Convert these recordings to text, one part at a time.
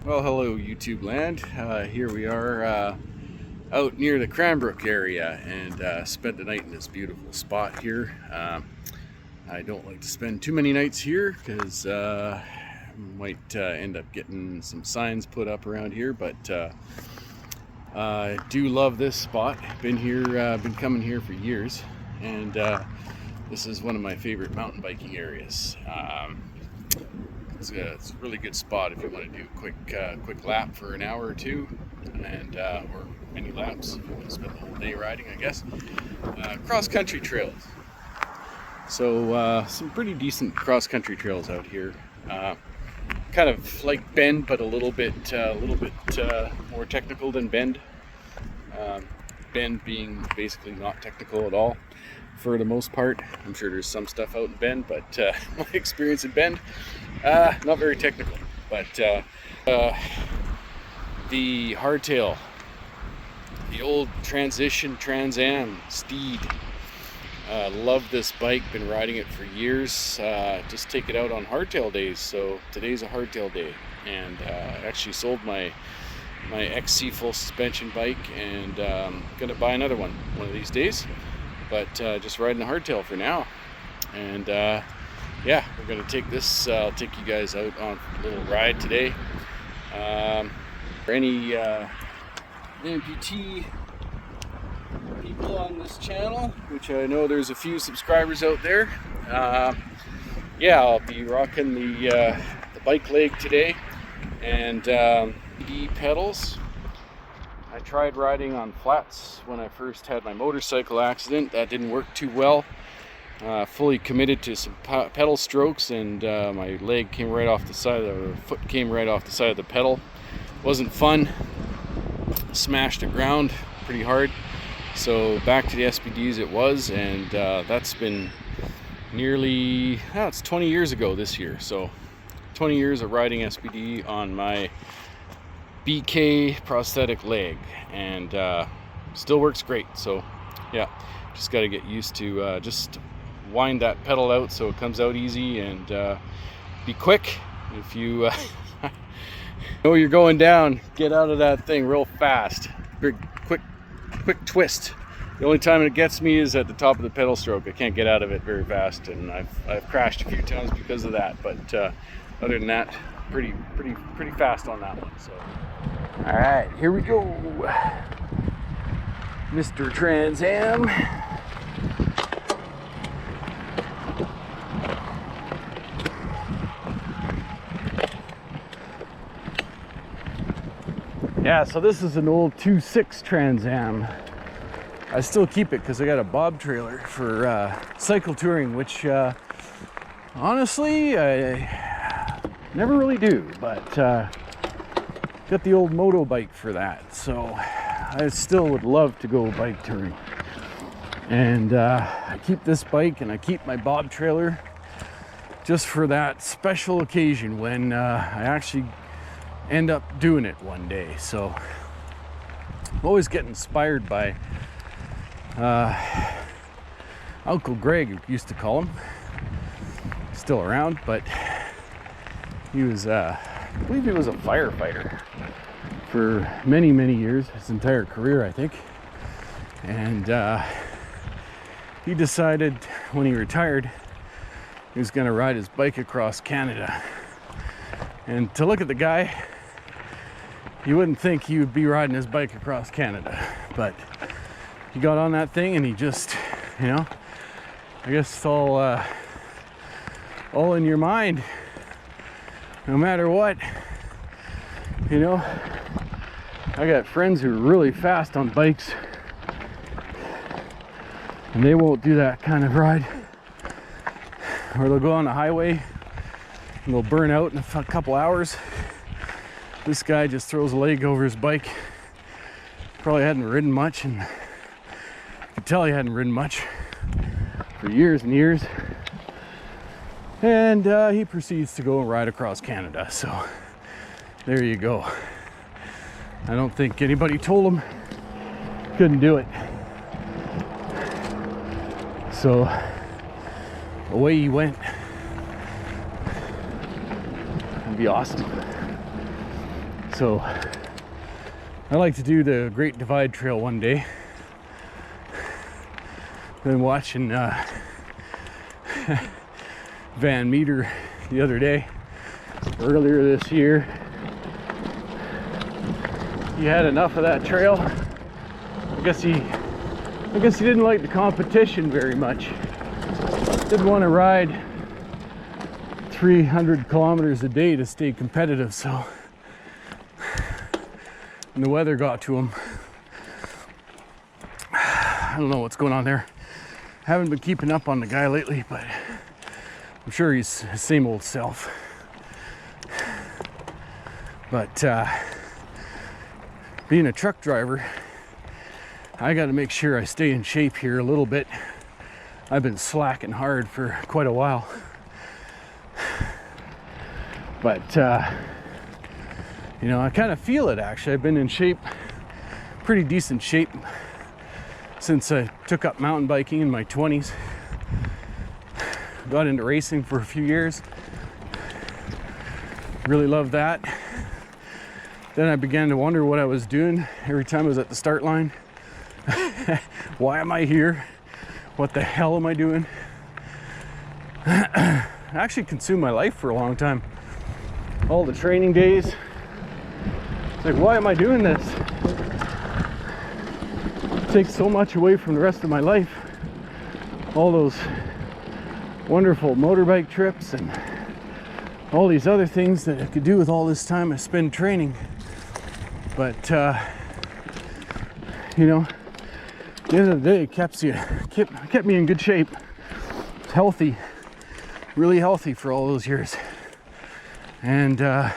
Well, hello YouTube land. Here we are out near the Cranbrook area and spent the night in this beautiful spot here. I don't like to spend too many nights here because might end up getting some signs put up around here, but I do love this spot. Been coming here for years, and this is one of my favorite mountain biking areas. It's a really good spot if you want to do a quick lap for an hour or two, and or many laps if you want to spend the whole day riding, I guess. Cross-country trails. So some pretty decent cross-country trails out here. Kind of like Bend, but a little bit more technical than Bend. Bend being basically not technical at all for the most part. I'm sure there's some stuff out in Bend, but my experience in Bend, not very technical. But the hardtail, the old Transition Trans Am Steed. Love this bike, been riding it for years. Just take it out on hardtail days, so today's a hardtail day, and actually sold my XC full suspension bike, and gonna buy another one of these days, but just riding the hardtail for now. And yeah, we're gonna take this, I'll take you guys out on a little ride today. For any amputee people on this channel, which I know there's a few subscribers out there, yeah, I'll be rocking the bike leg today, and pedals. I tried riding on flats when I first had my motorcycle accident. That didn't work too well. Fully committed to some pedal strokes, and my leg came right off the side of the foot came right off the side of the pedal. Wasn't fun. Smashed the ground pretty hard. So back to the SPDs it was, and that's been nearly, it's 20 years ago this year. So 20 years of riding SPD on my BK prosthetic leg, and still works great. So yeah, just got to get used to just wind that pedal out so it comes out easy, and be quick. If you know you're going down, get out of that thing real fast. Big quick twist. The only time it gets me is at the top of the pedal stroke. I can't get out of it very fast, and I've crashed a few times because of that. But other than that, pretty fast on that one. So, all right, here we go, Mr. Trans Am. Yeah, so this is an old 2.6 Trans Am. I still keep it because I got a bob trailer for cycle touring, which honestly I never really do, but got the old moto bike for that, so I still would love to go bike touring. And I keep this bike and I keep my bob trailer just for that special occasion when I actually end up doing it one day. So I always get inspired by Uncle Greg, who used to call him, still around, but he was I believe he was a firefighter for many years, his entire career, I think. And he decided when he retired he was going to ride his bike across Canada. And to look at the guy, you wouldn't think he would be riding his bike across Canada, but he got on that thing and he just, you know, I guess it's all in your mind, no matter what. You know, I got friends who are really fast on bikes, and they won't do that kind of ride, or they'll go on the highway and they'll burn out in a couple hours. This guy just throws a leg over his bike. Probably hadn't ridden much, and you could tell he hadn't ridden much for years and years. And he proceeds to go and ride across Canada. So there you go. I don't think anybody told him couldn't do it. So away he went. It'd be awesome. So I like to do the Great Divide Trail one day. Been watching Van Meter the other day, earlier this year. He had enough of that trail. I guess he didn't like the competition very much. Didn't want to ride 300 kilometers a day to stay competitive, so and the weather got to him. I don't know what's going on there. Haven't been keeping up on the guy lately, but I'm sure he's his same old self. But being a truck driver, I got to make sure I stay in shape here a little bit. I've been slacking hard for quite a while. But you know, I kind of feel it actually. I've been in shape, pretty decent shape, since I took up mountain biking in my 20s. Got into racing for a few years. Really loved that. Then I began to wonder what I was doing every time I was at the start line. Why am I here? What the hell am I doing? I actually consumed my life for a long time. All the training days. It's like, why am I doing this? It takes so much away from the rest of my life. All those wonderful motorbike trips and all these other things that I could do with all this time I spend training. But you know, at the end of the day, it kept me in good shape. It's healthy, really healthy for all those years. And I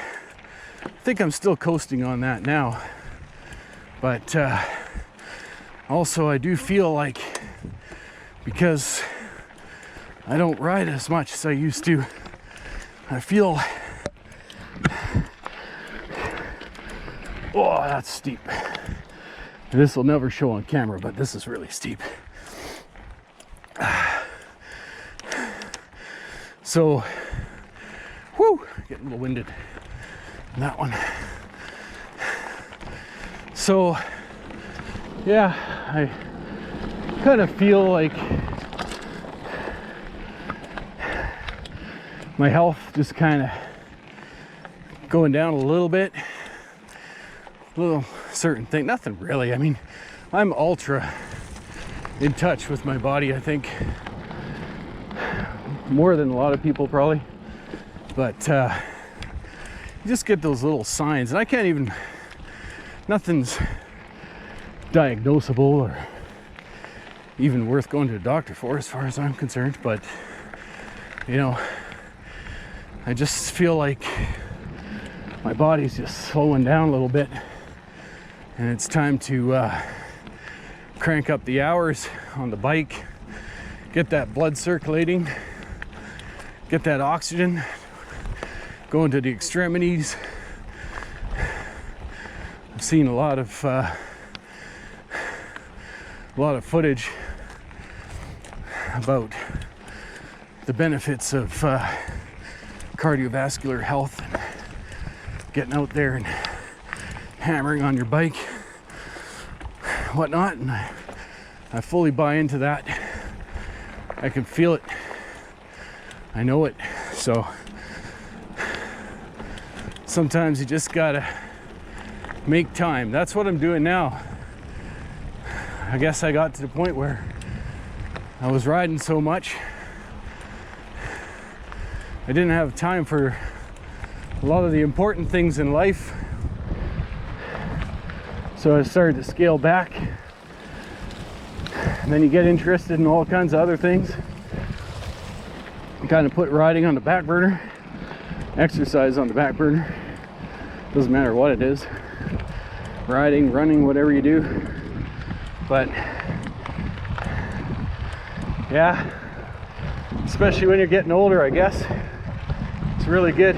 think I'm still coasting on that now. But also I do feel like, because I don't ride as much as I used to, I feel, oh, that's steep. This will never show on camera, but this is really steep. So, whew, getting a little winded on that one. So, yeah, I kind of feel like my health just kind of going down a little bit. Little certain thing, nothing really. I mean, I'm ultra in touch with my body, I think, more than a lot of people probably. But you just get those little signs, and I can't even, nothing's diagnosable or even worth going to a doctor for as far as I'm concerned. But you know, I just feel like my body's just slowing down a little bit, and it's time to crank up the hours on the bike, get that blood circulating, get that oxygen going to the extremities. I've seen a lot of footage about the benefits of cardiovascular health and getting out there and hammering on your bike, whatnot, and I fully buy into that. I can feel it. I know it. So sometimes you just gotta make time. That's what I'm doing now. I guess I got to the point where I was riding so much I didn't have time for a lot of the important things in life. So I started to scale back. And then you get interested in all kinds of other things. You kind of put riding on the back burner, exercise on the back burner. Doesn't matter what it is. Riding, running, whatever you do. But yeah, especially when you're getting older, I guess, it's really good.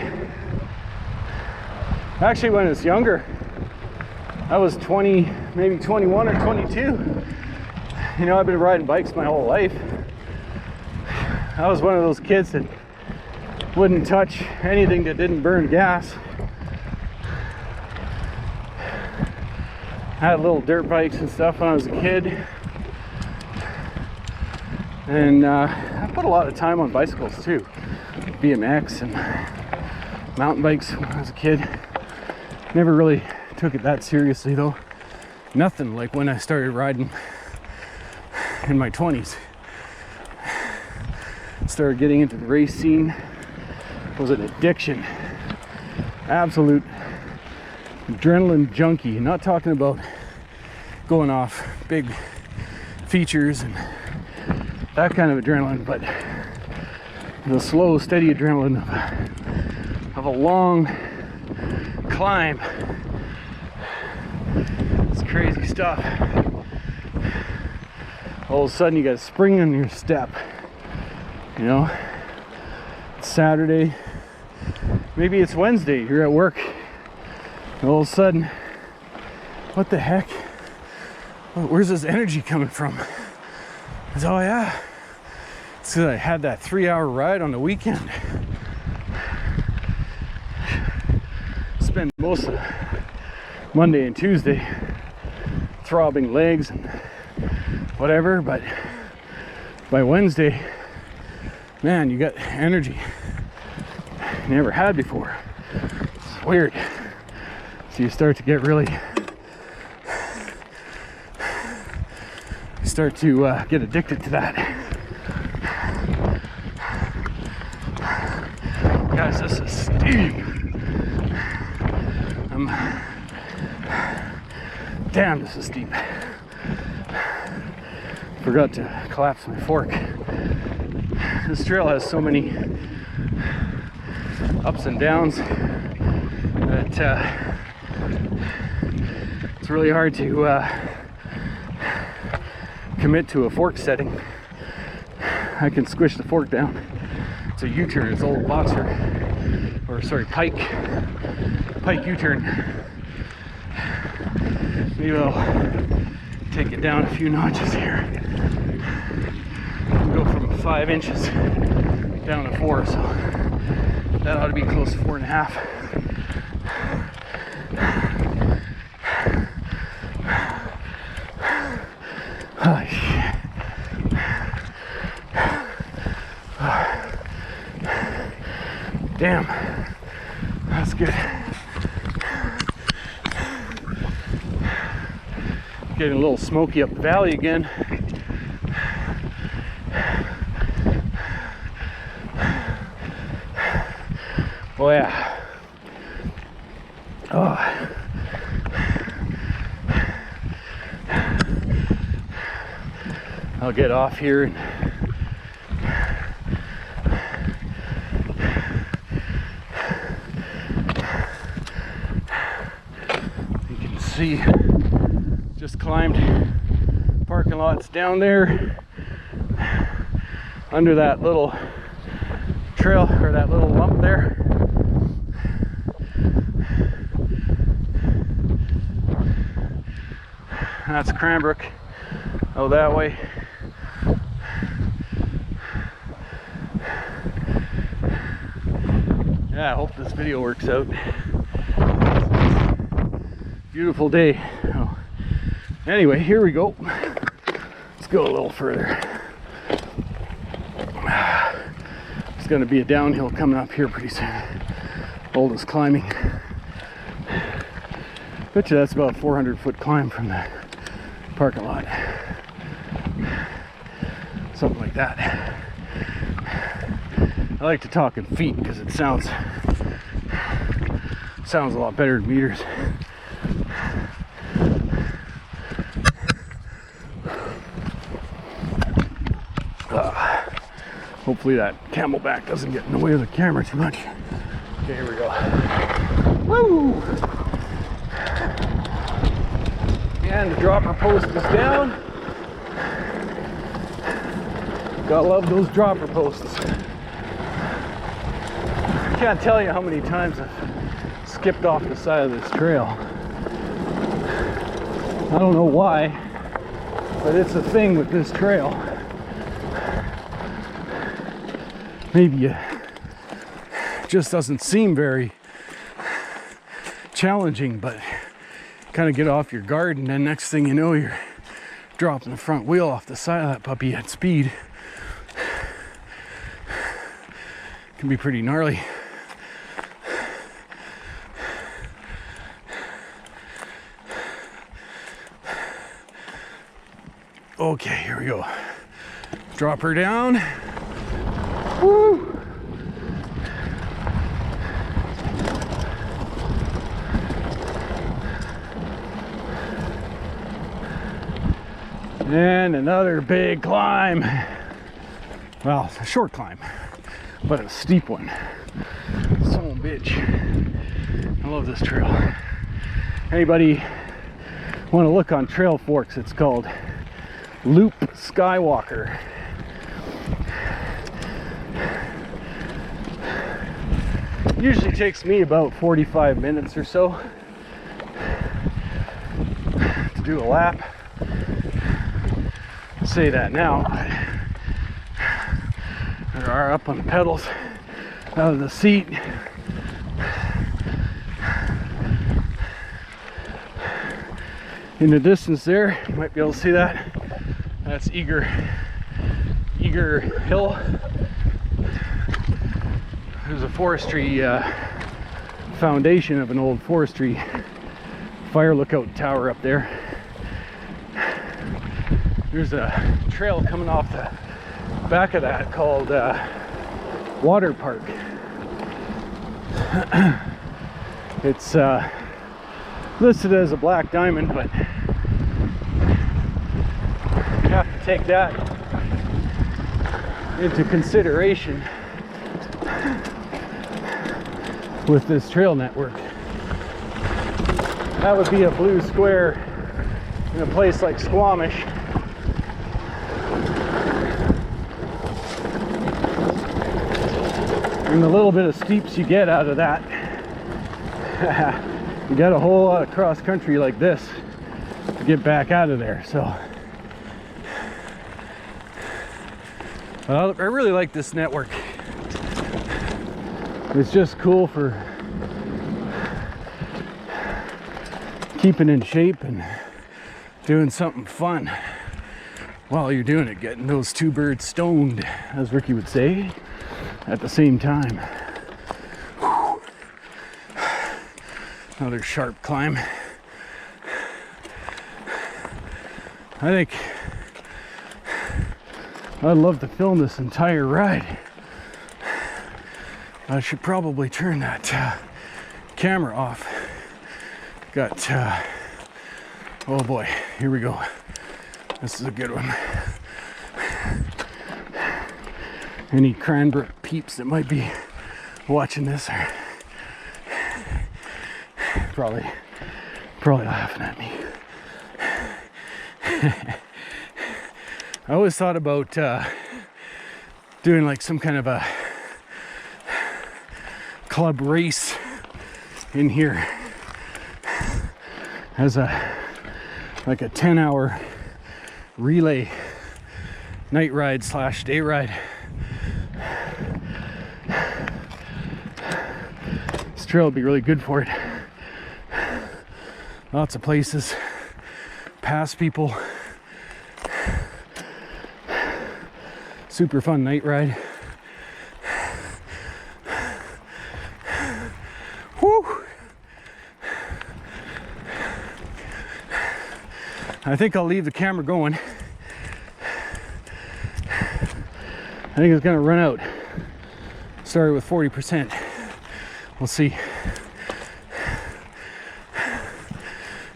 Actually, when I was younger, I was 20, maybe 21 or 22. You know, I've been riding bikes my whole life. I was one of those kids that wouldn't touch anything that didn't burn gas. had little dirt bikes and stuff when I was a kid. And I put a lot of time on bicycles too. BMX and mountain bikes when I was a kid. Never really took it that seriously though. Nothing like when I started riding in my 20s. Started getting into the race scene. It was an addiction. Absolute adrenaline junkie. Not talking about going off big features and that kind of adrenaline, but the slow, steady adrenaline of a long climb. It's crazy stuff. All of a sudden you got a spring in your step. You know, it's Saturday, maybe it's Wednesday, you're at work, and all of a sudden, what the heck? Where's this energy coming from? It's, oh yeah, it's 'cause I had that 3-hour ride on the weekend. Spend most of Monday and Tuesday throbbing legs and whatever, but by Wednesday, man, you got energy you never had before. It's weird. So you start to get really, get addicted to that. Guys, this is steep. Damn, this is steep. Forgot to collapse my fork. This trail has so many ups and downs that it's really hard to commit to a fork setting. I can squish the fork down. It's a U-turn, it's old boxer, or sorry, pike U-turn. Maybe I'll take it down a few notches here. Go from 5 inches down to 4, so that ought to be close to 4.5. Oh, shit. Damn, that's good. Getting a little smoky up the valley again. Oh yeah. Oh. I'll get off here and you can see just climbed parking lots down there under that little trail, or that little lump there. That's Cranbrook. Oh, that way. Yeah, I hope this video works out. Beautiful day. Oh. Anyway, here we go. Let's go a little further. There's going to be a downhill coming up here pretty soon. Oldest climbing. Bet you that's about a 400-foot climb from the parking lot. Something like that. I like to talk in feet because it sounds a lot better in meters. Hopefully that camelback doesn't get in the way of the camera too much. Okay, here we go. Woo! And the dropper post is down. Gotta love those dropper posts. I can't tell you how many times I've skipped off the side of this trail. I don't know why, but it's a thing with this trail. Maybe it just doesn't seem very challenging, but kind of get off your guard, and then next thing you know, you're dropping the front wheel off the side of that puppy at speed. Can be pretty gnarly. Okay, here we go. Drop her down. Woo! And another big climb. Well, it's a short climb, but a steep one. Son of a bitch. I love this trail. Anybody want to look on Trail Forks, it's called Loop Skywalker. Usually takes me about 45 minutes or so to do a lap. I say that now, but I are up on the pedals, out of the seat. In the distance there, you might be able to see that. That's Eager Hill. There's a forestry foundation of an old forestry fire lookout tower up there. There's a trail coming off the back of that called Water Park. It's listed as a black diamond, but you have to take that into consideration with this trail network. That would be a blue square in a place like Squamish. And the little bit of steeps you get out of that, you got a whole lot of cross country like this to get back out of there. So I really like this network. It's just cool for keeping in shape and doing something fun while you're doing it, getting those two birds stoned, as Ricky would say, at the same time. Whew. Another sharp climb. I think I'd love to film this entire ride. I should probably turn that camera off. Got, oh boy, here we go. This is a good one. Any Cranbrook peeps that might be watching this are probably laughing at me. I always thought about doing like some kind of a club race in here as like a 10-hour relay night ride / day ride. This trail would be really good for it. Lots of places, past people. Super fun night ride. Whew. I think I'll leave the camera going. I think it's gonna run out. Started with 40%. We'll see.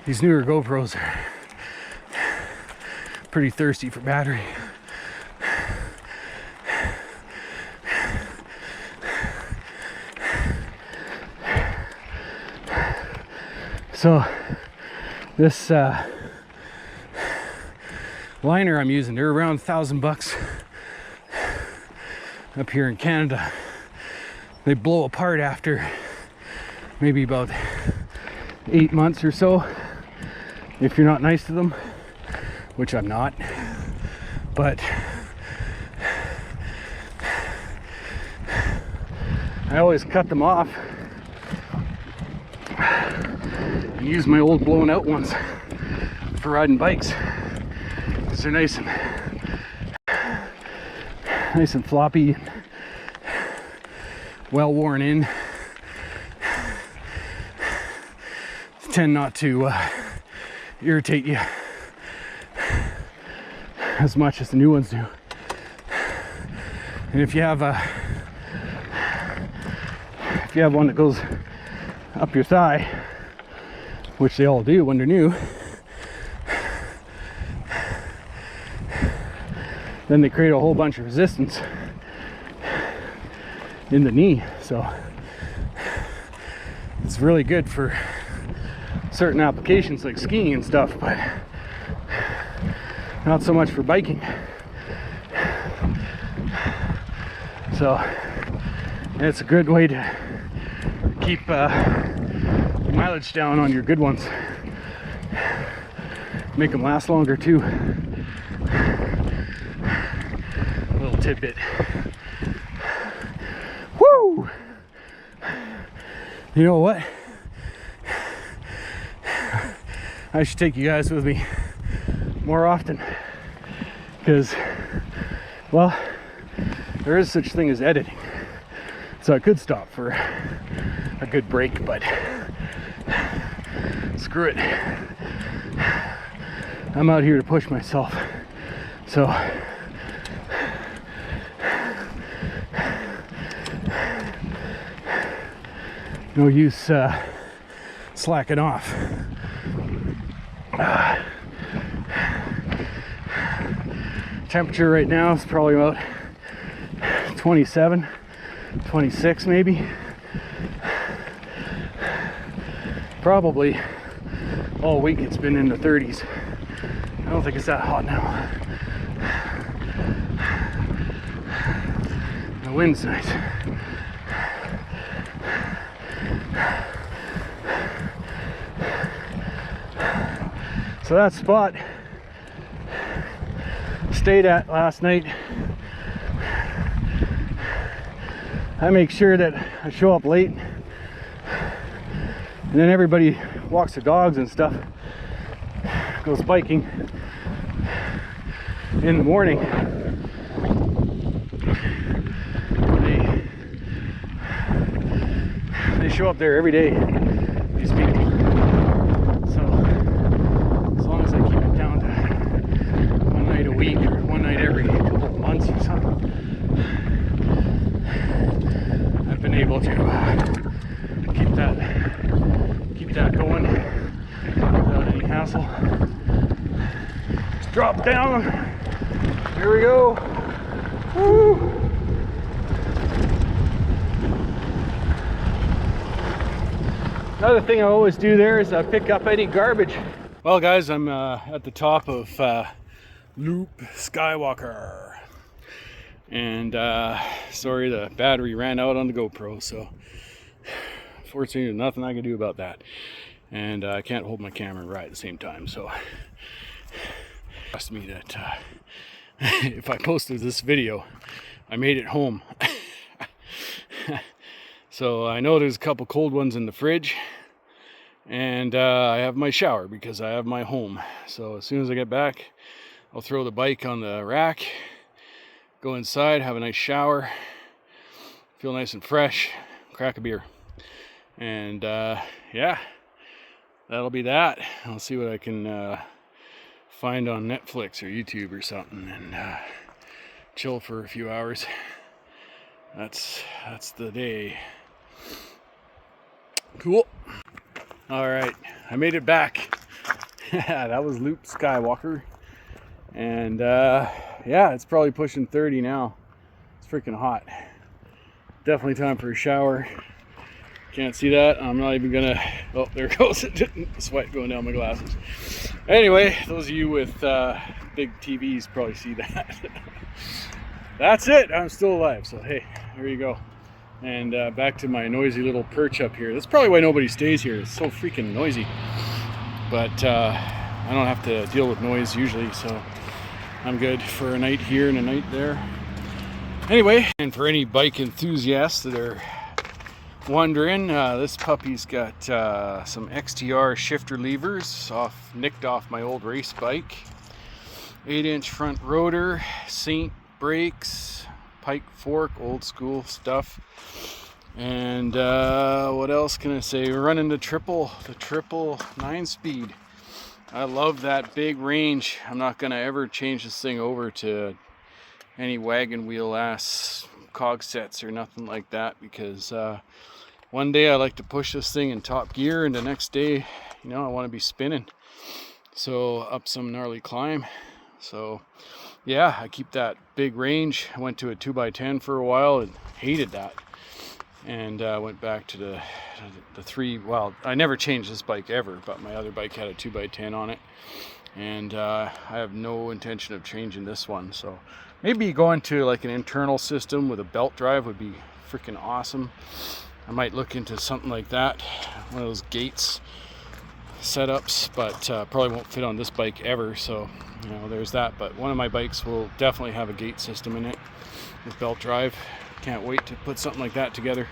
These newer GoPros are pretty thirsty for battery. So this liner I'm using, they're around $1,000 up here in Canada. They blow apart after maybe about 8 months or so if you're not nice to them, which I'm not. But I always cut them off and use my old blown out ones for riding bikes, because they're nice and floppy and well worn in. Tend not to irritate you as much as the new ones do. And if you have one that goes up your thigh, which they all do when they're new, then they create a whole bunch of resistance in the knee. So it's really good for certain applications like skiing and stuff, but not so much for biking. So it's a good way to keep mileage down on your good ones. Make them last longer too. A little tidbit. Woo! You know what? I should take you guys with me more often, because, well, there is such thing as editing. So I could stop for a good break, but screw it. I'm out here to push myself. So no use slacking off. Temperature right now is probably about 27, 26 maybe. Probably all week it's been in the 30s. I don't think it's that hot now. The wind's nice. So that spot stayed at last night, I make sure that I show up late, and then everybody walks their dogs and stuff, goes biking in the morning. They show up there every day, these people. So as long as I keep it down to one night a week or one night every couple of months or something, I've been able to keep that going without any hassle. Just drop down. Here we go. Woo! Another thing I always do there is I pick up any garbage. Well guys, I'm at the top of Loop Skywalker, and sorry, the battery ran out on the GoPro, so fortunately there's nothing I can do about that, and I can't hold my camera right at the same time, so trust me that if I posted this video, I made it home. So I know there's a couple cold ones in the fridge, and I have my shower because I have my home. So as soon as I get back, I'll throw the bike on the rack, go inside, have a nice shower, feel nice and fresh, crack a beer, and yeah, that'll be that. I'll see what I can find on Netflix or YouTube or something, and chill for a few hours. That's the day. Cool. All right, I made it back. That was Loop Skywalker, and yeah, it's probably pushing 30 now. It's freaking hot. Definitely time for a shower. Can't see that. I'm not even gonna. Oh, there it goes. Sweat going down my glasses. Anyway, those of you with big TVs probably see that. That's it. I'm still alive. So hey, there you go. And back to my noisy little perch up here. That's probably why nobody stays here. It's so freaking noisy. But I don't have to deal with noise usually, so I'm good for a night here and a night there. Anyway, and for any bike enthusiasts that are wondering, this puppy's got some XTR shifter levers nicked off my old race bike. 8-inch front rotor, Saint brakes, pike fork, old school stuff. And what else can I say? We're running the triple 9-speed. I love that big range. I'm not gonna ever change this thing over to any wagon wheel ass cog sets or nothing like that, because one day I like to push this thing in top gear, and the next day, you know, I want to be spinning. So up some gnarly climb. So yeah, I keep that big range. I went to a 2x10 for a while and hated that, and went back to the 3. Well, I never changed this bike ever, but my other bike had a 2x10 on it, and I have no intention of changing this one. So maybe going to like an internal system with a belt drive would be freaking awesome. I might look into something like that, one of those gates setups, but probably won't fit on this bike ever, so you know, there's that. But one of my bikes will definitely have a gate system in it with belt drive. Can't wait to put something like that together.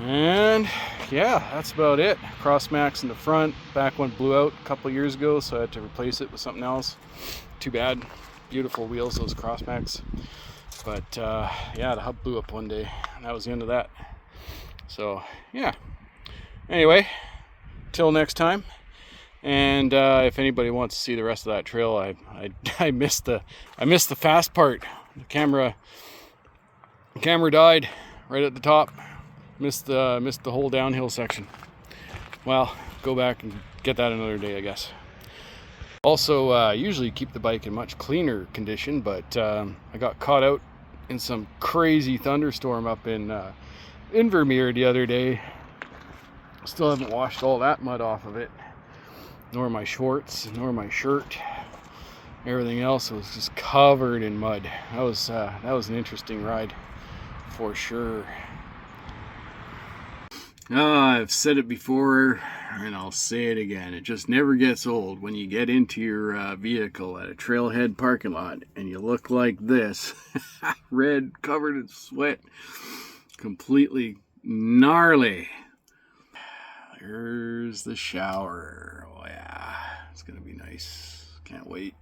And yeah, that's about it. Cross max in the front. Back one blew out a couple years ago, so I had to replace it with something else. Too bad. Beautiful wheels, those cross max. But yeah, the hub blew up one day, and that was the end of that. So yeah, anyway, till next time. And if anybody wants to see the rest of that trail, I missed the fast part. The camera died right at the top. Missed the whole downhill section. Well, go back and get that another day, I guess. Also, usually keep the bike in much cleaner condition, but I got caught out in some crazy thunderstorm up in Vermeer the other day. Still haven't washed all that mud off of it, nor my shorts, nor my shirt. Everything else was just covered in mud. That was an interesting ride for sure. I've said it before, and I'll say it again. It just never gets old when you get into your vehicle at a trailhead parking lot and you look like this, red, covered in sweat, completely gnarly. There's the shower. Oh yeah, it's gonna be nice. Can't wait.